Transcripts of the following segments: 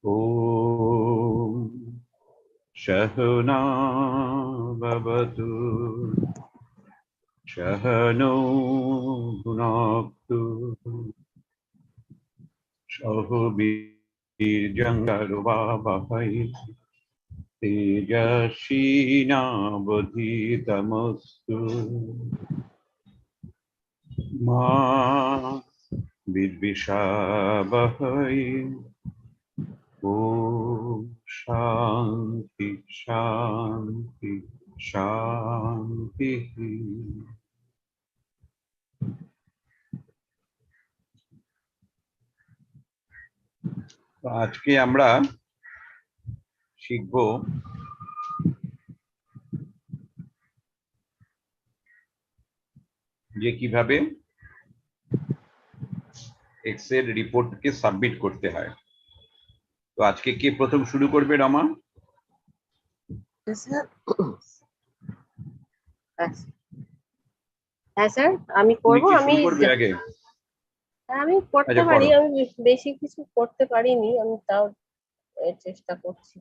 ॐ सहना भवतु सहनौ भुनक्तु सह वीर्यङ्करवावहै तेजस्विनावधीतमस्तु मा विद्विषावहै। ओम शांति शांति शांति। তো আজকে আমরা শিখব যে কিভাবে এক্সেল রিপোর্টকে সাবমিট করতে হয়। তো আজকে কে প্রথম শুরু করবে? রমা। হ্যাঁ স্যার, আমি করব। আমি করতে পারি, আমি বেশি কিছু করতে পারিনি, আমি তাও চেষ্টা করছি।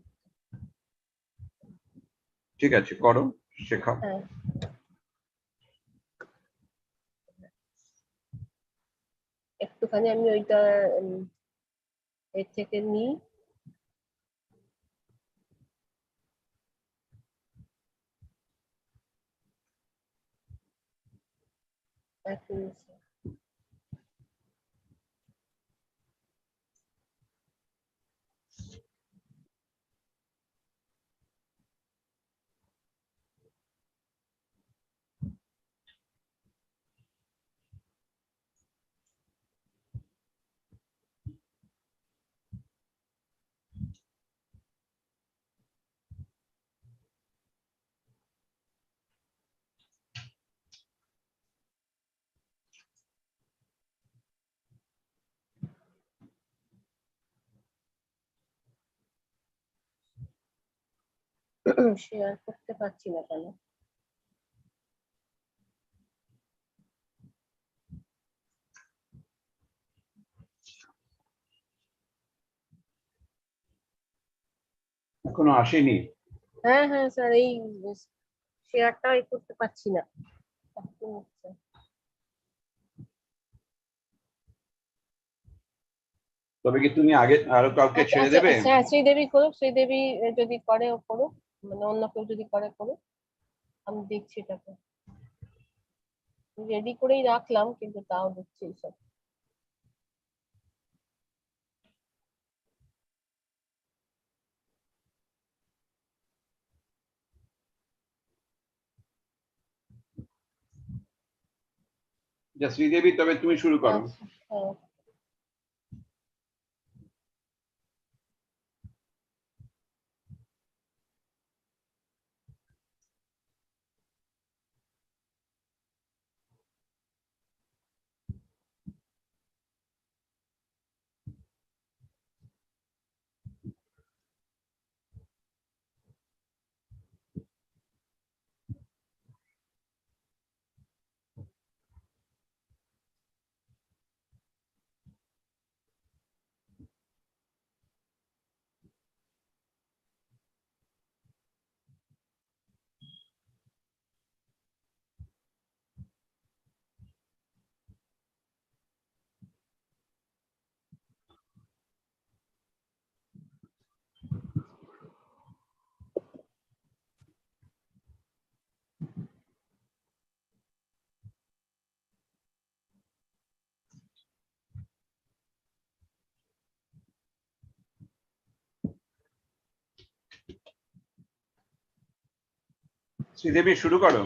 ঠিক আছে, করো, শেখাও। একটুখানি আমি ওইটা এর থেকে নিই। এক মিনিট। শেয়ার করতে পারছি না কেন? এখনো আসেনি? হ্যাঁ হ্যাঁ স্যার, এই শেয়ারটাই করতে পারছি না। তবে কি তুমি আগে আরো কাউকে ছেড়ে দেবে? হ্যাঁ, শ্রীদেবী করুক, শ্রীদেবী যদি করে ও করুক, মানে অন্য কেউ যদি করে করুক, আমি দেখছি এটাকে। রেডি করেই রাখলাম, কিন্তু তাও দেখছি সব। শ্রীদেবী, তবে তুমি শুরু করো। হ্যাঁ। শ্রীদেবী শুরু করো।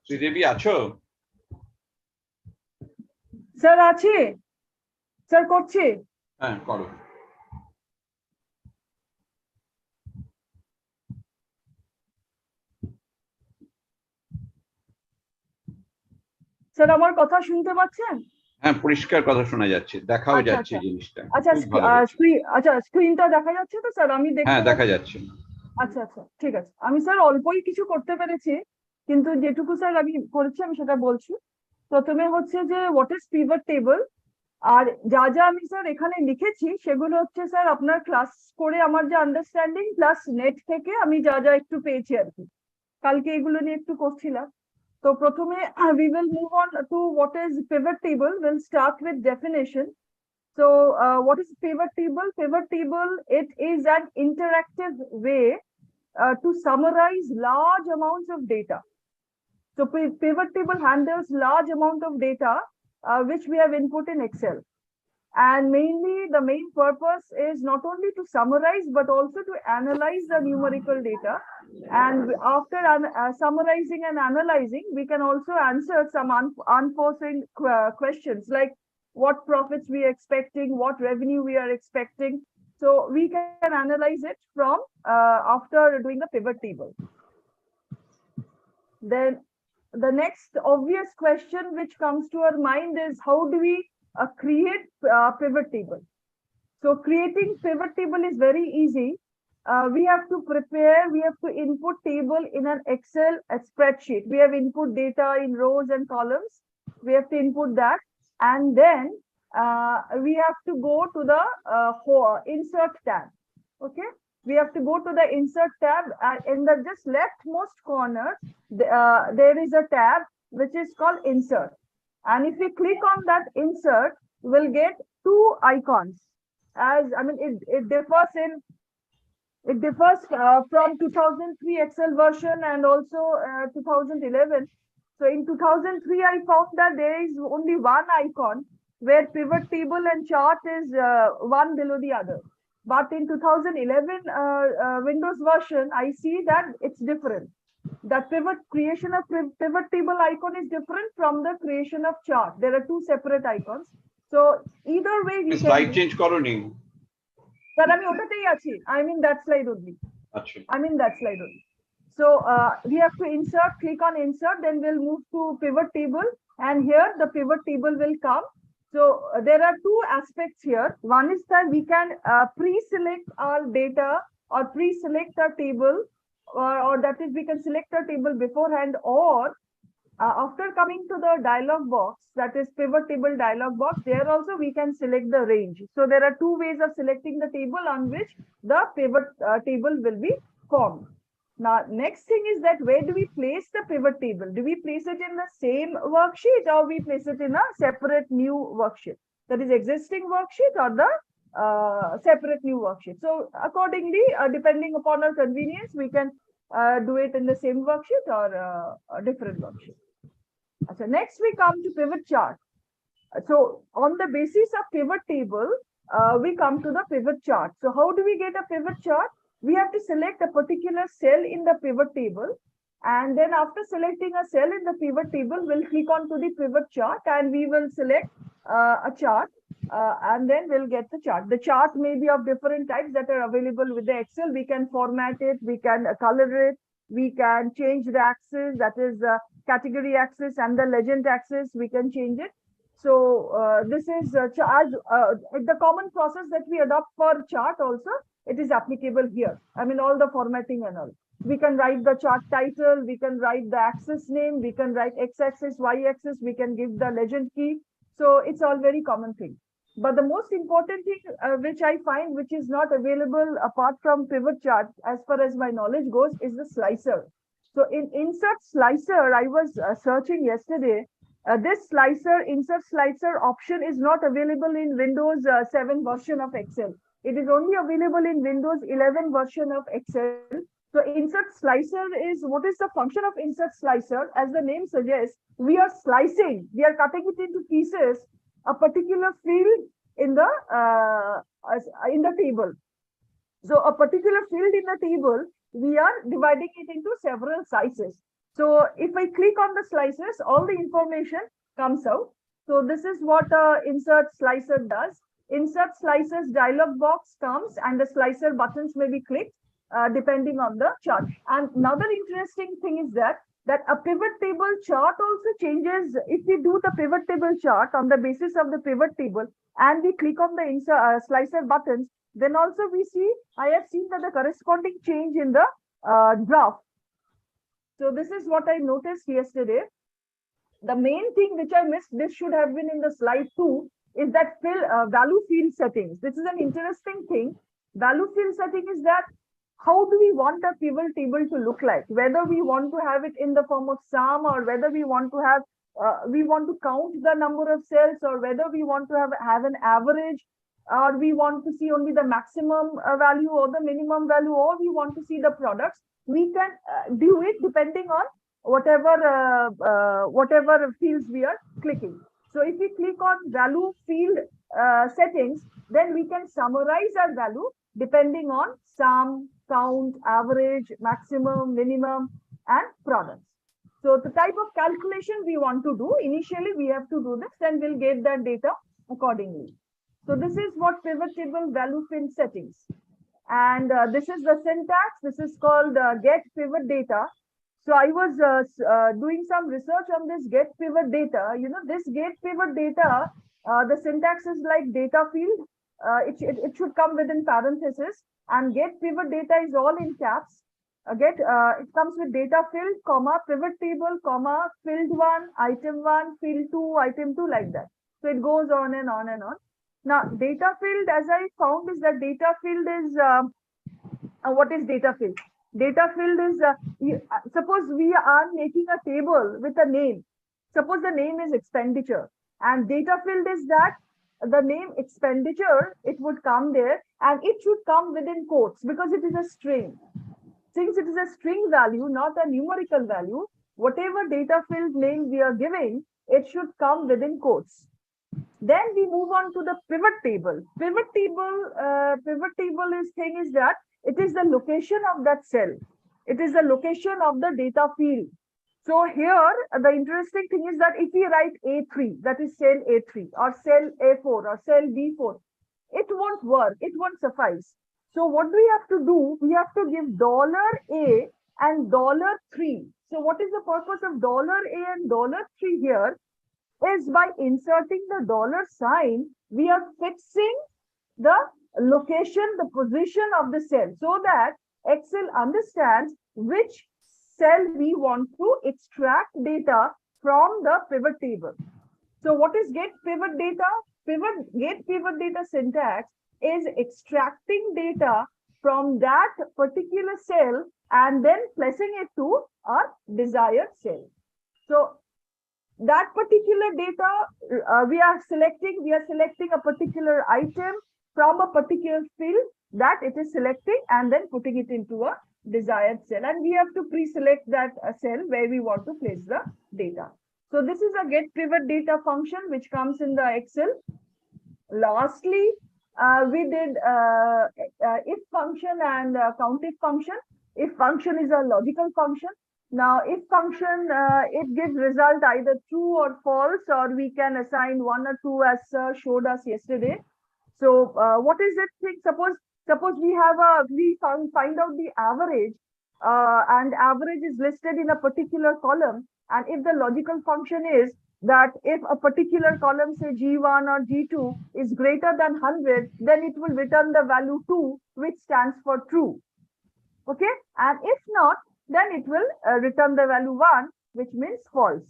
শ্রীদেবী আছো? স্যার আছি স্যার, করছি। হ্যাঁ, করো। স্যার আমার কথা শুনতে পাচ্ছেন? হ্যাঁ, পরিষ্কার কথা শোনা যাচ্ছে, দেখাও যাচ্ছে জিনিসটা। আচ্ছা, স্ক্রিনটা দেখা যাচ্ছে তো স্যার? আমি দেখতে হ্যাঁ, দেখা যাচ্ছে। আচ্ছা আচ্ছা, ঠিক আছে। আমি স্যার অল্পই কিছু করতে পেরেছি, কিন্তু যেটুকু স্যার আমি করেছি আমি সেটা বলছি। প্রথমে হচ্ছে যে হোয়াট ইজ পিভট টেবল। আর যা যা আমি স্যার এখানে লিখেছি সেগুলো হচ্ছে স্যার আপনার ক্লাস করে আমার যে আন্ডারস্ট্যান্ডিং প্লাস নেট থেকে আমি যা যা একটু পেয়েছি আর কি, কালকে এগুলো নিয়ে একটু করছিলাম। তো প্রথমে we will move on to what is pivot table. We'll start with definition. So what is pivot table? Pivot table, it is an interactive way to summarize large amounts of data. So pivot table handles large amount of data which we have input in Excel. And mainly the main purpose is not only to summarize but also to analyze the numerical data. And after summarizing and analyzing, we can also answer some unforeseen questions like what profits we are expecting, what revenue we are expecting. So we can analyze it from after doing the pivot table. Then the next obvious question which comes to our mind is how do we create pivot table? So creating pivot table is very easy. We have to input table in an Excel spreadsheet. We have input data in rows and columns. We have to input that, and then we have to go to the insert tab. Okay, we have to go to the insert tab, and in the just leftmost corner there is a tab which is called insert. And if we click on that insert, we'll get two icons. As I mean, it differs from 2003 Excel version and also 2011. So in 2003, I found that there is only one icon where pivot table and chart is one below the other. But in 2011 Windows version, I see that it's different. The creation of pivot table icon is different from the creation of chart. There are two separate icons. So either way we can slide change করনি sir আমি ওটাতেই আছি, I'm in that slide only. আচ্ছা I'm in that slide only. So we have to insert, click on insert, then we'll move to pivot table, and here the pivot table will come. So there are two aspects here. One is that we can pre-select our data or pre-select our table, or that is we can select a table beforehand, or after coming to the dialog box, that is pivot table dialog box, there also we can select the range. So there are two ways of selecting the table on which the pivot table will be formed. Now next thing is that where do we place the pivot table? Do we place it in the same worksheet, or we place it in a separate new worksheet, that is existing worksheet or the separate new worksheet? So accordingly, depending upon our convenience, we can do it in the same worksheet or a different worksheet. So next we come to pivot chart. So on the basis of pivot table, we come to the pivot chart. So how do we get a pivot chart? We have to select a particular cell in the pivot table, and then after selecting a cell in the pivot table, we'll click on to the pivot chart, and we will select a chart, and then we'll get the chart. The chart may be of different types that are available with the Excel. We can format it, we can color it, we can change the axis, that is category axis, and the legend axis, we can change it. So this is the common process that we adopt for chart also. It is applicable here. I mean, all the formatting and all. We can write the chart title, we can write the axis name, we can write x-axis, y-axis, we can give the legend key. So it's all very common thing. But the most important thing which I find, which is not available apart from pivot chart, as far as my knowledge goes, is the slicer. So in insert slicer, I was searching yesterday. This insert slicer option is not available in Windows 7 version of Excel. It is only available in Windows 11 version of Excel. So insert slicer is, what is the function of insert slicer? As the name suggests, we are slicing, we are cutting it into pieces, a particular field in the table. So a particular field in the table, we are dividing it into several sizes. So if I click on the slices, all the information comes out. So this is what insert slicer does. Insert slicers dialog box comes, and the slicer buttons may be clicked depending on the chart. And another interesting thing is that a pivot table chart also changes. If we do the pivot table chart on the basis of the pivot table and we click on the slicer buttons, then also I have seen that the corresponding change in the graph. So this is what I noticed yesterday. The main thing which I missed, this should have been in the slide 2, is that value field settings. This is an interesting thing. Value field setting is that how do we want a pivot table to look like? Whether we want to have it in the form of sum, or whether we want to have we want to count the number of cells, or whether we want to have an average, or we want to see only the maximum value or the minimum value, or we want to see the products. We can do it depending on whatever fields we are clicking. So if we click on value field settings, then we can summarize our value depending on sum, count, average, maximum, minimum, and products. So the type of calculation we want to do, initially we have to do this, then we'll get that data accordingly. So this is what pivot table value field settings. And this is the syntax. This is called get pivot data. So I was doing some research on this get pivot data. You know, this get pivot data, the syntax is like data field. It should come within parentheses, and get pivot data is all in caps. It comes with data field, comma, pivot table, comma, field 1, item 1, field 2, item 2, like that. So it goes on and on and on. Now, data field, as I found, is that data field is, what is data field? Data field is, suppose we are making a table with a name. Suppose the name is expenditure, and data field is that the name expenditure, it would come there, and it should come within quotes because it is a string. Since it is a string value, not a numerical value, whatever data field name we are giving, it should come within quotes. Then we move on to the pivot table. Pivot table is that it is the location of that cell. It is the location of the data field. So here, the interesting thing is that if we write A3, that is cell A3, or cell A4, or cell B4, it won't work. It won't suffice. So what do we have to do? We have to give $A and $3. So what is the purpose of $A and $3 here? Is by inserting the $sign, we are fixing the location, the position of the cell, so that Excel understands which cell we want to extract data from the pivot table. So what is get pivot data? Get pivot data syntax is extracting data from that particular cell and then placing it to our desired cell. So that particular data we are selecting a particular item from a particular field that it is selecting and then putting it into a desired cell, and we have to pre-select that cell where we want to place the data. So this is a get pivot data function which comes in the Excel. Lastly, we did if function and countif function. If function is a logical function. Now, if function, it gives result either true or false, or we can assign 1 or 2 as showed us yesterday. So what is it? Suppose we have find out the average, and average is listed in a particular column. And if the logical function is that if a particular column, say G1 or G2, is greater than 100, then it will return the value 2, which stands for true. Okay, and if not, then it will return the value 1, which means false.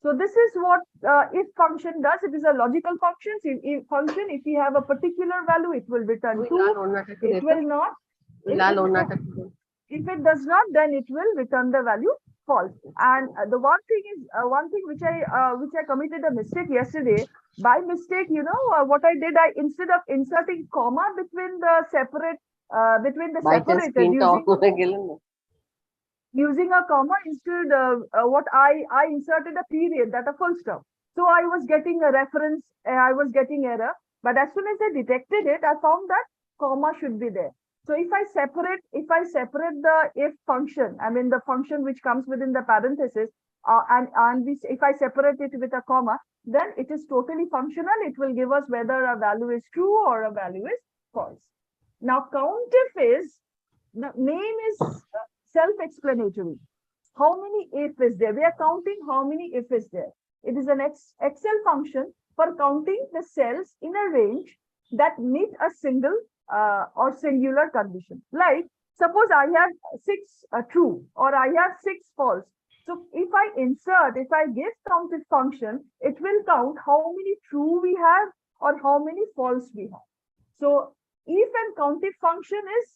So this is what if function does. It is a logical function. If we have a particular value, it will return 2. It will not. If it does not, then it will return the value false. And the one thing which I committed a mistake yesterday. By mistake, you know what I did? I, instead of inserting comma between the separator using a comma, instead what I inserted a period, that a full stop. So I was getting a reference, I was getting error, but as soon as I detected it, I found that comma should be there. So if I separate the if function, I mean the function which comes within the parenthesis, if I separate it with a comma, then it is totally functional. It will give us whether a value is true or a value is false. Now countif is, the name is self-explanatory. How many if is there? We are counting how many if is there. It is an Excel function for counting the cells in a range that meet a single or singular condition. Like suppose I have 6 true or I have 6 false. So if I give countif function, it will count how many true we have or how many false we have. So if and countif function is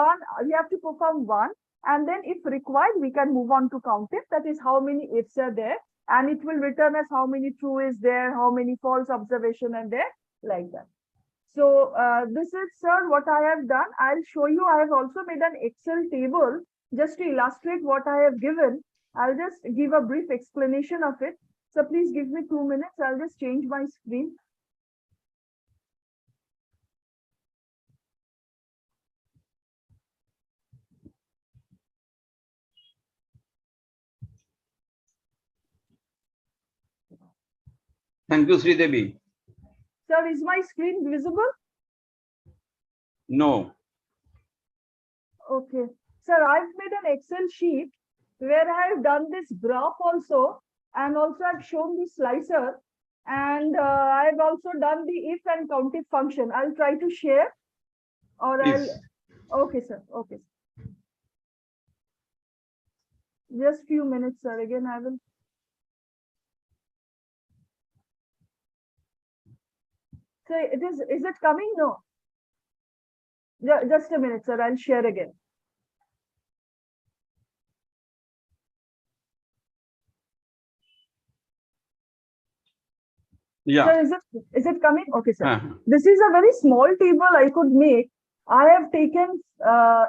one, we have to perform one, and then if required, we can move on to countif, that is how many ifs are there, and it will return as how many true is there, how many false observation are there, like that. So this is, sir, what I have done. I'll show you. I have also made an Excel table just to illustrate what I have given. I'll just give a brief explanation of it. So please give me 2 minutes. I'll just change my screen. Thank you, Sridevi. Sir, is my screen visible? No. Okay. Sir, I've made an Excel sheet where I have done this graph also, and also I've shown the slicer, and I've also done the if and countif function. I'll try to share, or Please. Okay, sir. Okay. Just few minutes, sir. Again, I will. So is it coming? No. Just a minute, sir. I'll share again. Yeah. Sir, is it coming? Okay, sir. Uh-huh. This is a very small table I could make. I have taken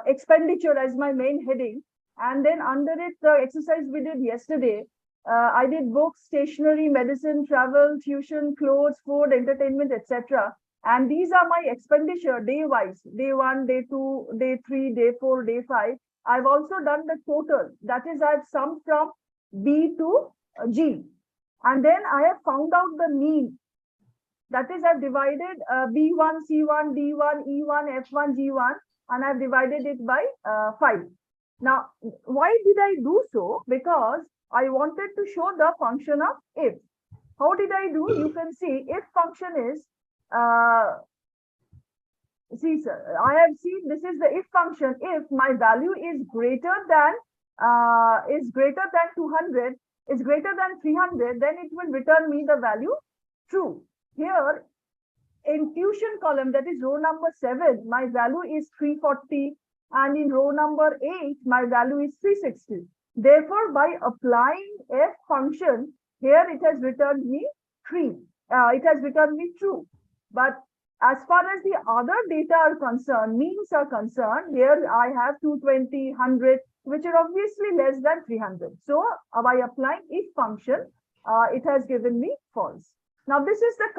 expenditure as my main heading, and then under it, the exercise we did yesterday, I did books, stationery, medicine, travel, tuition, clothes, food, entertainment, etc. And these are my expenditure day-wise, day 1, day 2, day 3, day 4, day 5. I've also done the total. That is, I've summed from B to G. And then I have found out the mean. That is, I've divided B1, C1, D1, E1, F1, G1, and I've divided it by 5. Now, why did I do so? Because I wanted to show the function of if. How did I do? You can see if function is, see, sir, I have seen this is the if function. If my value is greater than 200, is greater than 300, then it will return me the value true. Here in tuition column, that is row number 7, my value is 340, and in row number 8, my value is 360. Therefore, by applying f function, here it has returned me true. But as far as the other data are concerned, means are concerned, here I have 220, 100, which are obviously less than 300. So by applying if function, it has given me false. Now this is the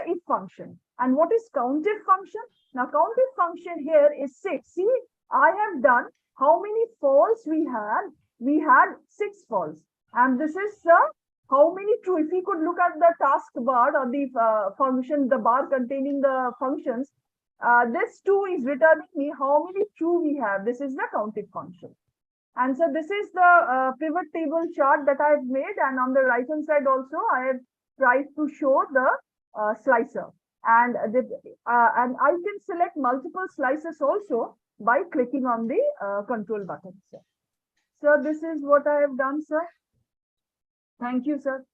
if function. And what is countif function? Now countif function here is 6. See, I have done how many false we had? We had 6 false. And this is how many true. If you could look at the task bar or the function, the bar containing the functions, this 2 is returning me how many true we have. This is the countif function. And so this is the pivot table chart that I have made. And on the right hand side also, I have tried to show the slicer. And I can select multiple slices also by clicking on the control button. So this is what I have done, sir. Thank you, sir.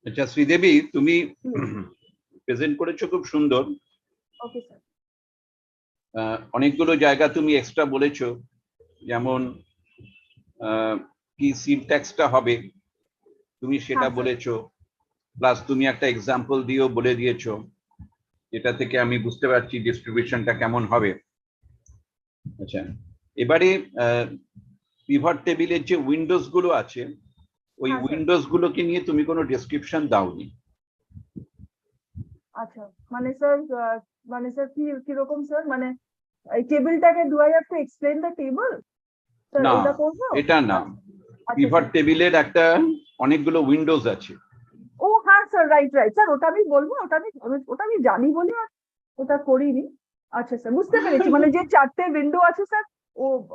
আচ্ছা শ্রীদেবী, তুমি present করেছো খুব সুন্দর। Okay sir. অনেকগুলো জায়গা তুমি extra বলেছো, যেমন কি সিনট্যাক্সটা হবে তুমি সেটা বলেছো, প্লাস তুমি একটা এক্সাম্পল দিয়েও বলে দিয়েছো, যেটা থেকে আমি বুঝতে পারছি ডিস্ট্রিবিউশনটা কেমন হবে। আচ্ছা, এবারে পিভট টেবিলের যে উইন্ডোজ গুলো আছে, ওই উইন্ডোজ গুলোকে নিয়ে তুমি কোনো ডেসক্রিপশন দাওনি। আচ্ছা, মানে স্যার কি রকম স্যার, মানে এই টেবিলটাকে do I have to explain the table? না, এটা না, পিভট টেবিলের একটা অনেকগুলো উইন্ডোজ আছে। ও হ্যাঁ স্যার, রাইট স্যার, ওটা আমি বলবো, ওটা আমি জানি বলে ওটা করিনি। আচ্ছা স্যার, বুঝতে পেরেছি, মানে যে 4টে উইন্ডো আছে স্যার,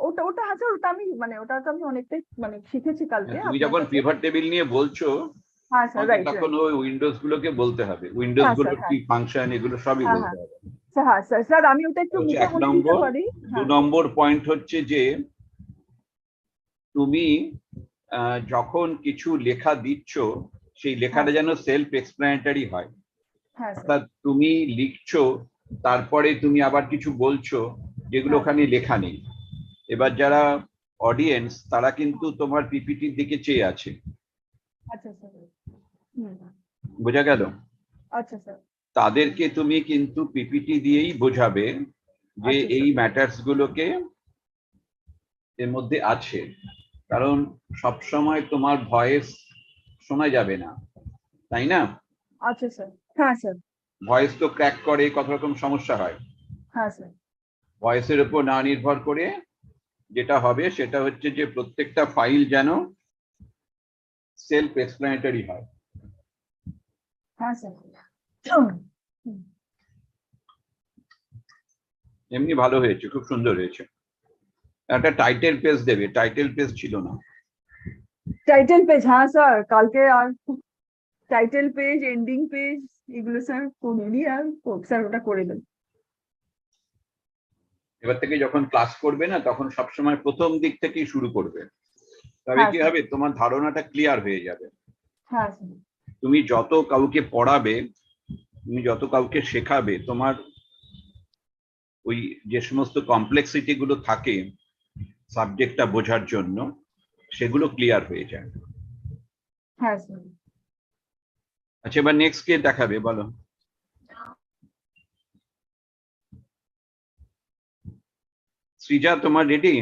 ওটা আছে, ওটা আমি অনেকটাই শিখেছি কালকে। তুমি যখন পিভট টেবিল নিয়ে বলছো, হ্যাঁ স্যার, রাইট, তখন ওই উইন্ডোজ গুলোকে বলতে হবে, উইন্ডোজ গুলোর কি ফাংশন, এগুলো সবই বলতে হবে। হ্যাঁ স্যার, আমি ওটা একটু মুখে বলে দিতে পারি। 2 নম্বর পয়েন্ট হচ্ছে যে তুমি যখন কিছু লেখা দিচ্ছ, সেই লেখাটা যেন সেলফ এক্সপ্লেনেটরি হয়। হ্যাঁ স্যার, অর্থাৎ তুমি লিখছো, তারপরে তুমি আবার কিছু বলছো যেগুলো হ্যাঁ। ওখানে লেখা নেই। এবার যারা অডিয়েন্স তারা কিন্তু তোমার পিপিটির দিকে চেয়ে আছে। আচ্ছা স্যার, হুম, বোঝা গেল? আচ্ছা স্যার, তাদেরকে তুমি কিন্তু পিপিটি দিয়েই বোঝাবে যে আচ্ছা এই স্যার, ম্যাটার্স গুলোকে এর মধ্যে আছে। কারণ সব সময় তোমার ভয়েস শোনা যাবে না, তাই না? আচ্ছা স্যার, হ্যাঁ স্যার, ভয়েস তো ক্র্যাক করে, কত রকম সমস্যা হয়। হ্যাঁ স্যার, ভয়েসের উপর না নির্ভর করে যেটা হবে সেটা হচ্ছে যে প্রত্যেকটা ফাইল যেন সেলফ এক্সপ্লেনেটরি হয়। হ্যাঁ স্যার, এমনি ভালো হয়েছে, খুব সুন্দর হয়েছে। একটা টাইটেল পেজ দেবে, টাইটেল পেজ ছিল না। টাইটেল পেজ, হ্যাঁ স্যার, কালকে আর টাইটেল পেজ, এন্ডিং পেজ এগুলো স্যার করিনি, আর স্যার ওটা করে দেন। এবার থেকে যখন ক্লাস করবে না তখন সবসময় প্রথম দিক থেকেই শুরু করবে, তবে হ্যাঁ কি স্যার, হবে, তোমার ধারণাটা ক্লিয়ার হয়ে যাবে। হ্যাঁ স্যার, তুমি যত কাউকে পড়াবে, তুমি যত কাউকে শেখাবে, তোমার ওই যে সমস্ত কমপ্লেক্সিটি গুলো থাকে সাবজেক্টটা বোঝার জন্য, সেগুলো ক্লিয়ার হয়ে যায়। হ্যাঁ স্যার। আচ্ছা, এবার নেক্সট কে দেখাবে বলো? সৃজা, তোমার রেডি?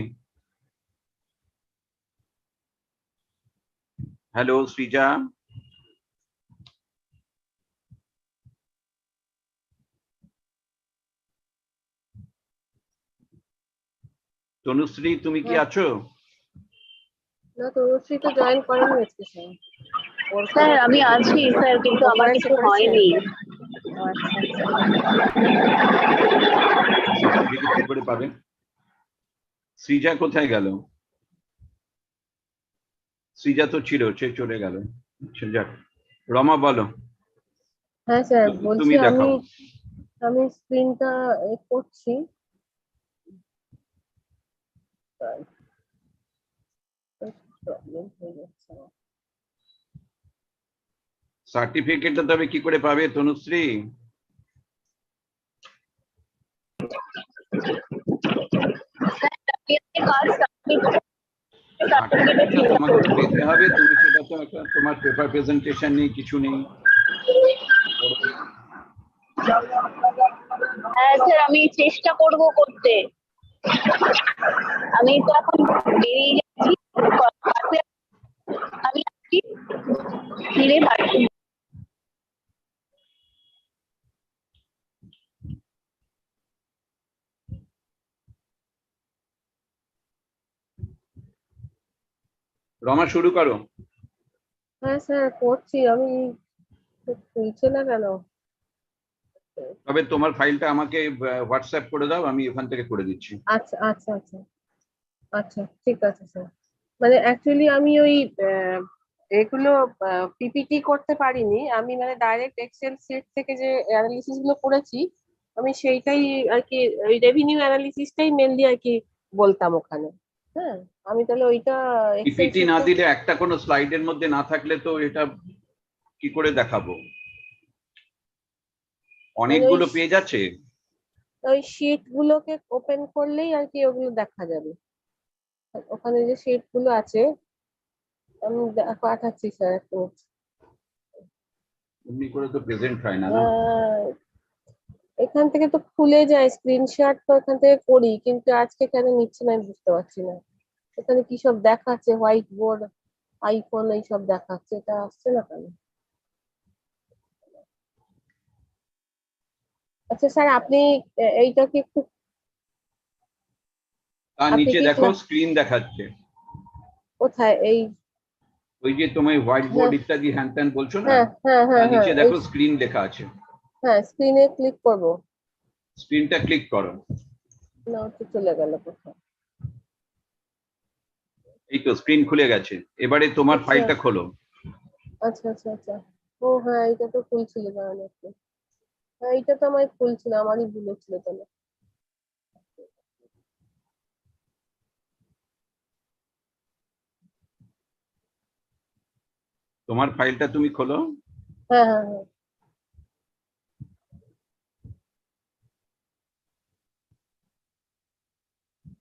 হ্যালো সৃজা। তনুশ্রী, তুমি কি হ্যাঁ। আছো? না, তনুশ্রী তো জয়েন করেনি আজকে স্যার। ওর স্যার কোনো আমি আছি স্যার, কিন্তু আমার করেছে কিছু হয়নি। ও আচ্ছা আচ্ছা। সার্টিফিকেট কি করে পাবে? সৃজা কোথায় গেল? সৃজা তো ছিল, সে চলে গেল। আচ্ছা, যাক। রমা বলো। হ্যাঁ স্যার, বলছি তুমি আমি দেখাও। আমি স্ক্রিনটা করছি। প্রবলেম হয়ে যাচ্ছে আমার। সার্টিফিকেটটা তবে কি করে পাবে তনুশ্রী? সার্টিফিকেটটা তোমাকে তো পেতে হবে, তুমি সেটা তো একটা, তোমার পেপার প্রেজেন্টেশন নেই, কিছু নেই। হ্যাঁ স্যার, আমি চেষ্টা করব করতে। আমি তো এখন বেরিয়ে যাচ্ছি, আমি আসছি, ফিরে পাচ্ছি। রমা শুরু করো। হ্যাঁ স্যার, করছি আমি। খুলছে না কেন? তবে তোমার ফাইলটা আমাকে হোয়াটসঅ্যাপ করে দাও, আমি ওখান থেকে করে দিচ্ছি। আচ্ছা আচ্ছা আচ্ছা আচ্ছা, ঠিক আছে স্যার। মানে অ্যাকচুয়ালি আমি ওই এগুলো পিপিটি করতে পারিনি আমি, মানে ডাইরেক্ট এক্সেল শিট থেকে যে অ্যানালিসিস গুলো করেছি আমি সেইটাই আর কি, ওই রেভিনিউ অ্যানালিসিসটাই মেনলি আর কি বলতাম ওখানে। হ্যাঁ, আমি তাহলে ওইটা এক্সেল পিপিটি না শিটটা দিলে, একটা কোনো স্লাইডের মধ্যে না থাকলে তো এটা কি করে দেখাবো? মানে ওই অনেকগুলো পেজ আছে। ওই শিট গুলোকে ওপেন করলেই আর কি ওগুলো দেখা যাবে। ওখানে যে শিট গুলো আছে আমি পাঠাচ্ছি স্যার একটু। এমনি করে তো প্রেজেন্ট হয় না, না? এখান থেকে তো খুলে যায়, স্ক্রিনশট তো এখান থেকে করি, কিন্তু আজকে কেন নিচ্ছে না আমি বুঝতে পারছি না। এখানে কি সব দেখাচ্ছে, হোয়াইট বোর্ড, আইফোন এইসব দেখাচ্ছে, এটা আসছে না কেন? আচ্ছা স্যার, আপনি এইটা কি একটু, তার আপনি নিচে কি দেখো স্ক্রিন দেখাচ্ছে। কোথায় এই? ওই যে তোমার হোয়াইট বোর্ড হ্যাঁ ইত্যাদি হ্যান ত্যান বলছো না, হ্যাঁ হ্যাঁ হ্যাঁ তার হ্যাঁ নিচে এই, দেখো স্ক্রিন লেখা আছে। হ্যাঁ স্ক্রিনে ক্লিক করব। স্ক্রিনটা ক্লিক করো। না, তো চলে গেল কোথায়? এই তো স্ক্রিন খুলে গেছে। এবারে তোমার আচ্ছা ফাইলটা খোলো। আচ্ছা আচ্ছা আচ্ছা। ও হ্যাঁ, এটা তো খুলছিল কারণ একটু, হ্যাঁ এটা তো আমার খুলছিল, আমারই ভুল হচ্ছিল তাহলে। তোমার ফাইলটা তুমি খোলো। হ্যাঁ হ্যাঁ হ্যাঁ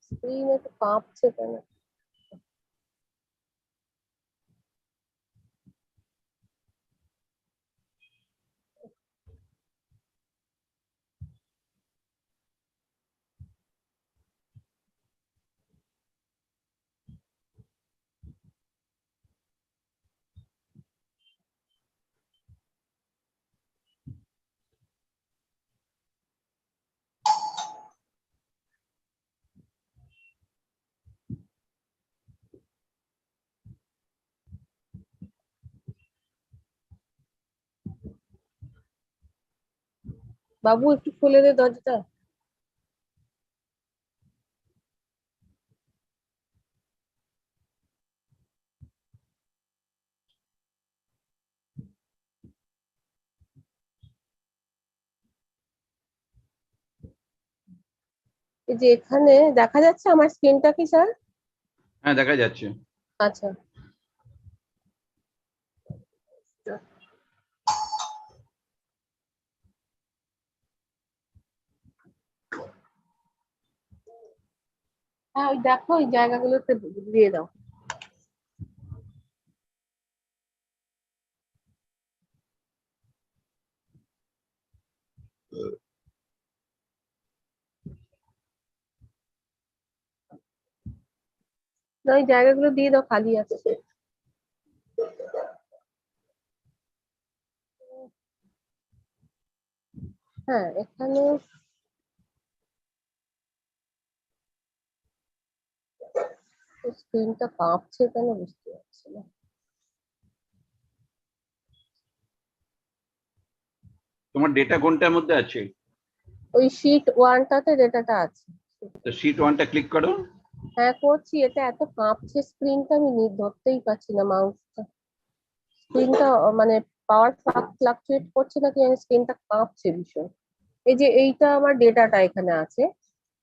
স্ক্রিন একটু কাঁপছে কেন? বাবু একটু খুলে দে দরজাটা। এই যে এখানে দেখা যাচ্ছে আমার স্ক্রিনটা কি স্যার? হ্যাঁ, দেখা যাচ্ছে। আচ্ছা হ্যাঁ ওই দেখো ওই জায়গাগুলোতে দিয়ে দাও। না ওই জায়গাগুলো দিয়ে দাও, খালি আছে। হ্যাঁ এখানে স্ক্রিনটা কাঁপছে কেন বুঝতে পারছি না। তোমার ডেটা কোনটার মধ্যে আছে? ওই শীট ওয়ানটাতে ডেটাটা আছে। তো শীট 1টা ক্লিক করো। হ্যাঁ করছি, এটা এত কাঁপছে স্ক্রিনটা, আমি ধরতেই পারছি না মাউসটা। স্ক্রিনটা মানে পাওয়ার ফ্লাকচুয়েট করছে নাকি আমি, স্ক্রিনটা কাঁপছে ভীষণ। এই যে এইটা আমার ডেটাটা এখানে আছে।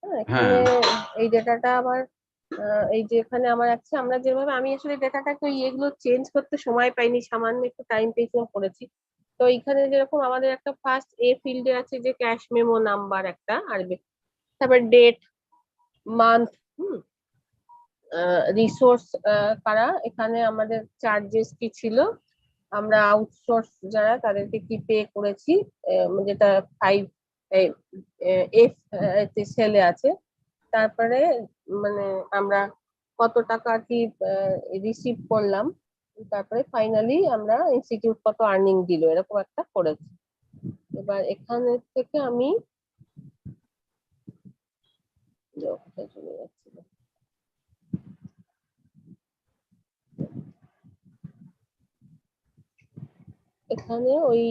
হ্যাঁ এখানে এই ডেটাটা আমার এই যে এখানে আমার আছে, আমরা যেভাবে আমি আসলে ডেটাটাকে এগুলো চেঞ্জ করতে সময় পাইনি, সামান্য একটু টাইম পেয়েছিলাম করেছি। তো এখানে যেরকম আমাদের একটা ফার্স্ট এ ফিল্ডে আছে যে ক্যাশ মেমো নাম্বার একটা, আর তারপর ডেট, মান্থ, রিসোর্স কারা, এখানে আমাদের চার্জেস কি ছিল, আমরা আউটসোর্স যারা তাদেরকে কি পে করেছি, যেটা 5 এফ সেলে আছে। তারপরে মানে আমরা কত টাকা কি রিসিভ করলাম, তারপরে ফাইনালি আমরা ইনস্টিটিউট কত আর্নিং দিল, এরকম একটা করেছি। এবার এখানে থেকে আমি কোথায় চলে যাচ্ছিল, এখানে ওই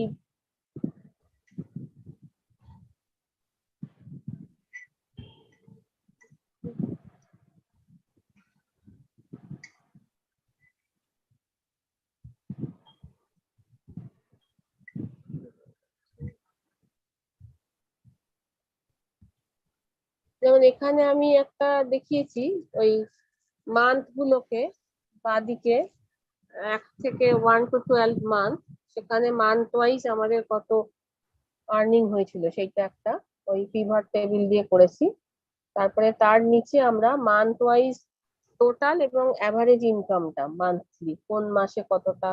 যেমন এখানে আমি একটা দেখিয়েছি ওই মান্থ গুলোকে, বাদিকে 1 থেকে 1 to 12 মান্থ, সেখানে মান্থ ওয়াইজ আমাদের কত আর্নিং হয়েছিল সেইটা একটা ওই পিভট টেবিল দিয়ে করেছি। তারপরে তার নিচে আমরা মান্থ ওয়াইজ টোটাল এবং অ্যাভারেজ ইনকামটা মান্থলি কোন মাসে কতটা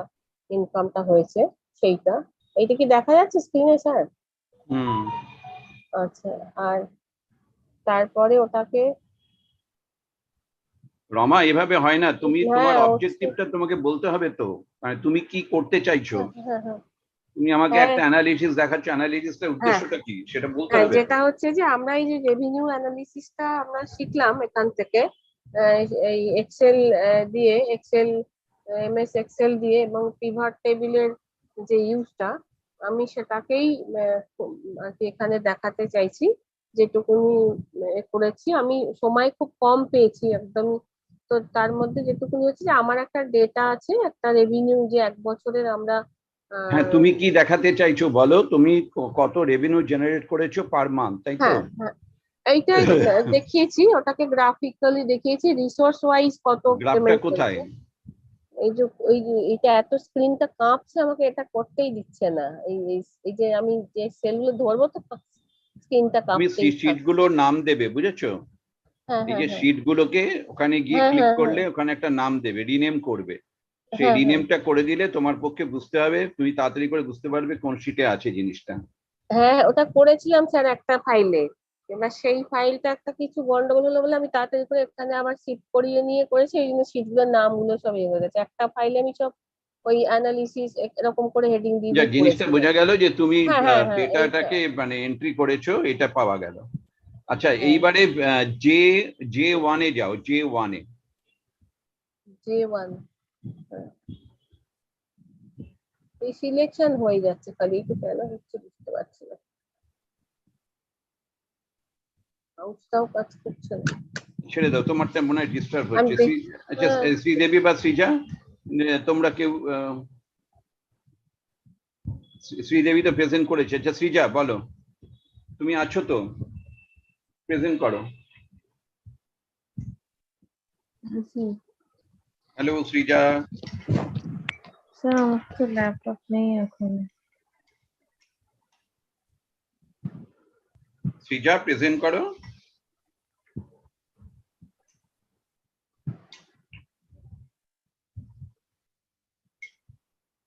ইনকামটা হয়েছে সেইটা। এইটা কি দেখা যাচ্ছে স্ক্রিনে স্যার? আচ্ছা, আর তারপরে ওটাকে রমা, এভাবে হয় না। তুমি তোমার হ্যাঁ অবজেক্টিভটা তোমাকে বলতে হবে তো, মানে তুমি কি করতে চাইছো। হ্যাঁ হ্যাঁ তুমি আমাকে হ্যাঁ একটা অ্যানালিসিস দেখাচ্ছ, অ্যানালিসিসটার হ্যাঁ উদ্দেশ্যটা কি সেটা বলতে হ্যাঁ হবে তো। যেটা হচ্ছে যে আমরা এই যে রেভিনিউ অ্যানালিসিসটা আমরা শিখলাম এখান থেকে, এই এক্সেল দিয়ে, এক্সেল এমএস এক্সেল দিয়ে এবং পিভট টেবিলের যে ইউজটা, আমি সেটাকেই আর কি এখানে দেখাতে চাইছি। যেটুকুনি করেছি আমি, সময় খুব কম পেয়েছি একদম। তো তার মধ্যে যেটুকুনি হচ্ছে যে আমার একটা ডেটা আছে, একটা রেভিনিউ যে 1 বছরের আমরা হ্যাঁ, তুমি কি দেখাতে চাইছো বলো। তুমি কত রেভিনিউ জেনারেট করেছো পার মান্থ, তাই তো? হ্যাঁ হ্যাঁ এইটাই দেখিয়েছি, ওটাকে গ্রাফিক্যালি দেখিয়েছি, রিসোর্স ওয়াইজ কত গ্রাফটা পেমেন্ট কোথায়? করেছে। এই যে এটা এত স্ক্রিনটা কাঁপছে, আমাকে এটা করতেই দিচ্ছে না। এই যে আমি যে সেলগুলো ধরবো তো স্ক্রিনটা তুমি কাঁপতেই শীট গুলোর নাম দেবে, বুঝেছো? হ্যাঁ এই হ্যাঁ যে হ্যাঁ শীট গুলোকে ওখানে গিয়ে হ্যাঁ ক্লিক হ্যাঁ করলে ওখানে একটা নাম দেবে, রিনেম করবে। সেই হ্যাঁ হ্যাঁ রিনেমটা করে দিলে তোমার পক্ষে বুঝতে হবে, তুমি তাড়াতাড়ি করে বুঝতে পারবে কোন শীটে আছে জিনিসটা। হ্যাঁ, ওটা করেছিলাম স্যার একটা ফাইলে। এবার সেই ফাইলটা একটা কিছু গন্ডগোল হলো বলে আমি তাড়াতাড়ি করে এখানে আবার শিফট করিয়ে নিয়ে করেছি, এই জন্য শিটগুলোর নামগুলো সব ইয়ে হয়ে গেছে। একটা ফাইলে আমি সব ওই অ্যানালিসিস এরকম করে হেডিং দিয়ে যা দিয়ে জিনিসটা করেছিলাম। বোঝা গেল যে তুমি হ্যাঁ হ্যাঁ হ্যাঁ এইটা ডেটাটাকে মানে এন্ট্রি করেছো, এটা পাওয়া গেল। আচ্ছা, হ্যাঁ এইবারে জে J1 যাও, J1 J1। এই সিলেকশন হয়ে যাচ্ছে খালি, একটু কেন হচ্ছে বুঝতে পারছি না, মাউসটাও কাজ করছে না। ছেড়ে দাও, তোমারটা মনে হয় ডিস্টার্ব আমি হচ্ছে। আচ্ছা, হ্যাঁ, শ্রীদেবী বা সৃজা, তোমরা কেউ শ্রীদেবী তো প্রেজেন্ট করেছে। আচ্ছা সৃজা বলো, তুমি আছো তো? প্রেজেন্ট করো। হ্যালো সৃজা। স্যার আমার তো ল্যাপটপ নেই এখন। সৃজা প্রেজেন্ট করো।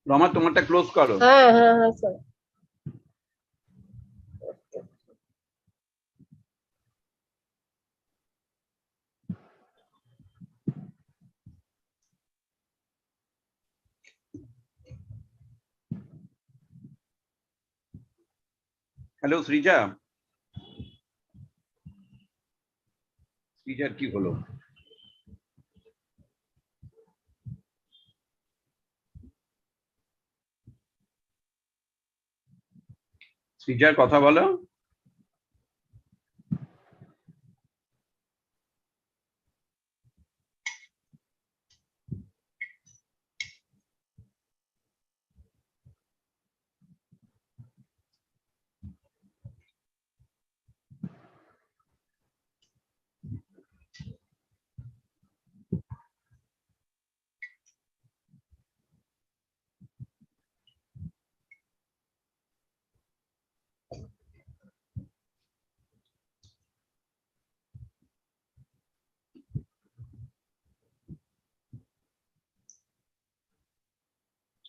রমা তোমারটা ক্লোজ করো। হ্যাঁ হ্যাঁ হ্যাঁ স্যার। হ্যালো সৃজা। সৃজার কি হলো? সৃজার কথা বলো।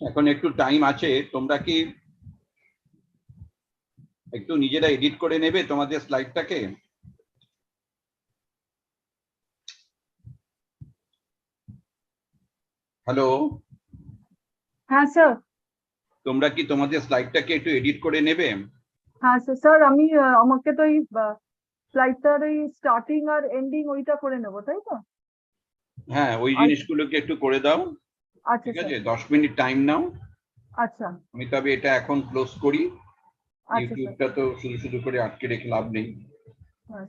এখন একটু টাইম আছে, তোমরা কি একটু নিজেরা এডিট করে নেবে তোমাদের স্লাইডটাকে? হ্যালো, হ্যাঁ স্যার। তোমরা কি তোমাদের স্লাইডটাকে একটু এডিট করে নেবে? হ্যাঁ স্যার, স্যার আমি আমাকে তো এই স্লাইডটার এই স্টার্টিং আর এন্ডিং ওইটা করে নেবো, তাই তো? হ্যাঁ, ওই আচ্ছা জিনিসগুলোকে একটু করে দাও। আচ্ছা ঠিক স্যার। আছে, 10 মিনিট টাইম নাও। আচ্ছা আমি তবে এটা এখন ক্লোজ করি। আচ্ছা স্যার। ইউটিউবটা তো শুধু শুধু করে আটকে রেখে লাভ নেই। হ্যাঁ।